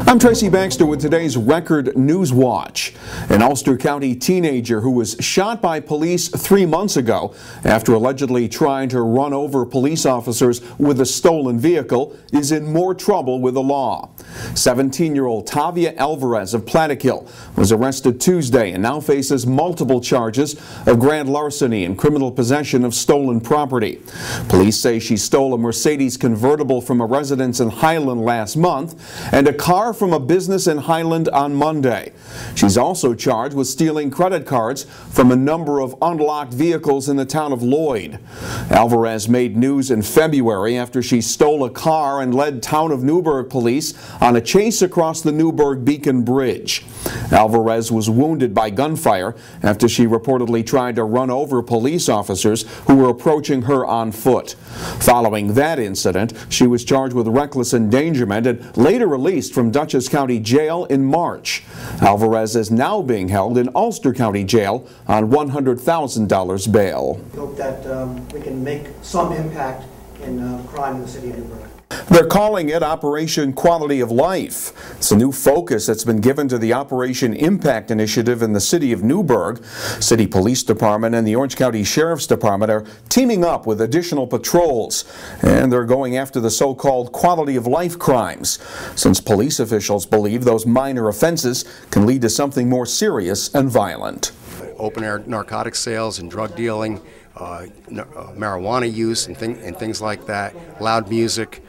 I'm Tracy Baxter with today's Record Newswatch. An Ulster County teenager who was shot by police 3 months ago after allegedly trying to run over police officers with a stolen vehicle is in more trouble with the law. 17-year-old Tavia Alvarez of Plattekill was arrested Tuesday and now faces multiple charges of grand larceny and criminal possession of stolen property. Police say she stole a Mercedes convertible from a residence in Highland last month and a car from a business in Highland on Monday. She's also charged with stealing credit cards from a number of unlocked vehicles in the town of Lloyd. Alvarez made news in February after she stole a car and led Town of Newburgh police on a chase across the Newberg Beacon Bridge. Alvarez was wounded by gunfire after she reportedly tried to run over police officers who were approaching her on foot. Following that incident, she was charged with reckless endangerment and later released from Dutchess County Jail in March. Alvarez is now being held in Ulster County Jail on $100,000 bail. We hope that we can make some impact in crime in the city of Newburgh. They're calling it Operation Quality of Life. It's a new focus that's been given to the Operation Impact initiative in the City of Newburgh. City Police Department and the Orange County Sheriff's Department are teaming up with additional patrols, and they're going after the so-called quality of life crimes, since police officials believe those minor offenses can lead to something more serious and violent. Open-air narcotic sales and drug dealing, marijuana use and things like that, loud music,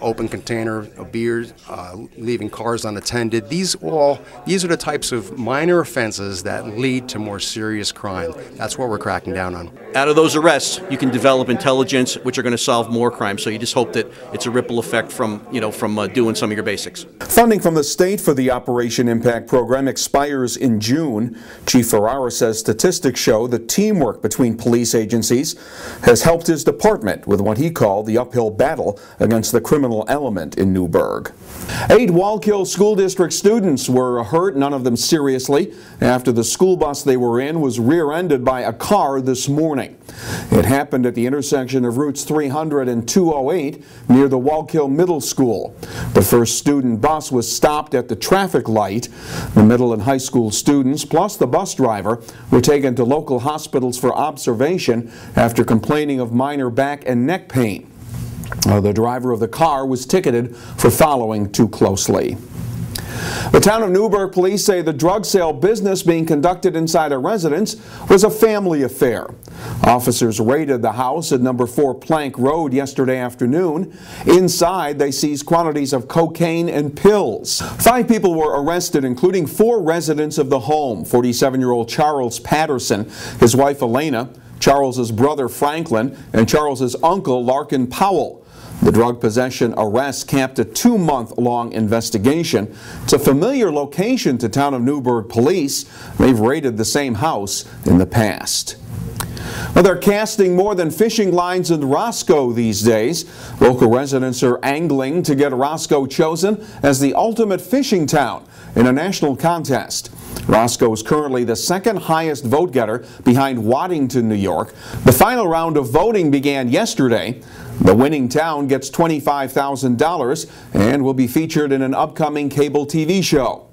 open container of beer, leaving cars unattended. These are the types of minor offenses that lead to more serious crime. That's what we're cracking down on. Out of those arrests, you can develop intelligence, which are going to solve more crime. So you just hope that it's a ripple effect from doing some of your basics. Funding from the state for the Operation Impact program expires in June. Chief Ferrara says statistics show the teamwork between police agencies has helped his department with what he called the uphill battle against the criminal element in Newberg. 8 Wallkill School District students were hurt, none of them seriously, after the school bus they were in was rear-ended by a car this morning. It happened at the intersection of routes 300 and 208 near the Wallkill Middle School. The first student bus was stopped at the traffic light. The middle and high school students, plus the bus driver, were taken to local hospitals for observation after complaining of minor back and neck pain. The driver of the car was ticketed for following too closely. The Town of Newburgh police say the drug sale business being conducted inside a residence was a family affair. Officers raided the house at number 4 Plank Road yesterday afternoon. Inside, they seized quantities of cocaine and pills. 5 people were arrested, including 4 residents of the home: 47-year-old Charles Patterson, his wife Elena, Charles's brother Franklin, and Charles's uncle Larkin Powell. The drug possession arrest capped a 2-month-long investigation. It's a familiar location to Town of Newburgh police. They've raided the same house in the past. Well, they're casting more than fishing lines in Rosco these days. Local residents are angling to get Rosco chosen as the ultimate fishing town in a national contest. Rosco is currently the 2nd highest vote getter behind Waddington, New York. The final round of voting began yesterday. The winning town gets $25,000 and will be featured in an upcoming cable TV show.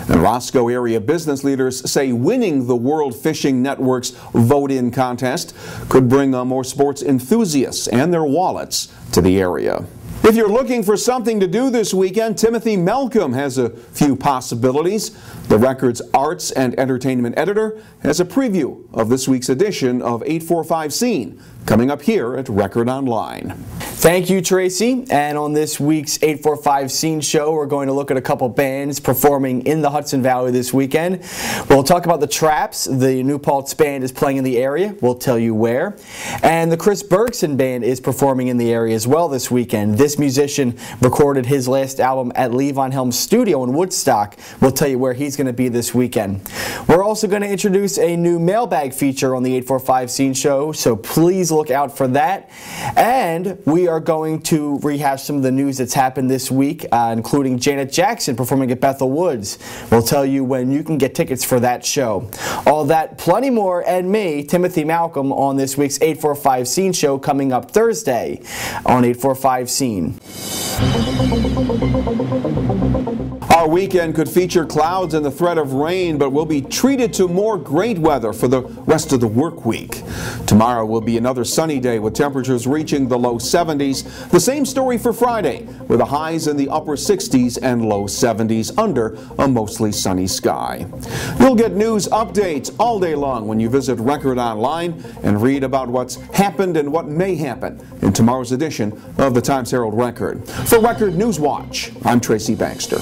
And Rosco area business leaders say winning the World Fishing Network's vote-in contest could bring more sports enthusiasts and their wallets to the area. If you're looking for something to do this weekend, Timothy Malcolm has a few possibilities. The Record's arts and entertainment editor has a preview of this week's edition of 845 Scene, coming up here at Record Online. Thank you, Tracy. And on this week's 845 Scene show, we're going to look at a couple bands performing in the Hudson Valley this weekend. We'll talk about the Traps. The New Paltz Band is playing in the area. We'll tell you where. And the Chris Bergson Band is performing in the area as well this weekend. This musician recorded his last album at Lee Von Helm's studio in Woodstock. We'll tell you where he's going to be this weekend. We're also going to introduce a new mailbag feature on the 845 Scene show, so please look out for that. And we are going to rehash some of the news that's happened this week, including Janet Jackson performing at Bethel Woods. We'll tell you when you can get tickets for that show. All that, plenty more, and me, Timothy Malcolm, on this week's 845 Scene show coming up Thursday on 845 Scene. Our weekend could feature clouds and the threat of rain, but we'll be treated to more great weather for the rest of the work week. Tomorrow will be another sunny day with temperatures reaching the low 70s. The same story for Friday, with the highs in the upper 60s and low 70s under a mostly sunny sky. You'll get news updates all day long when you visit Record Online and read about what's happened and what may happen in tomorrow's edition of the Times-Herald Record. For Record Newswatch, I'm Tracy Baxter.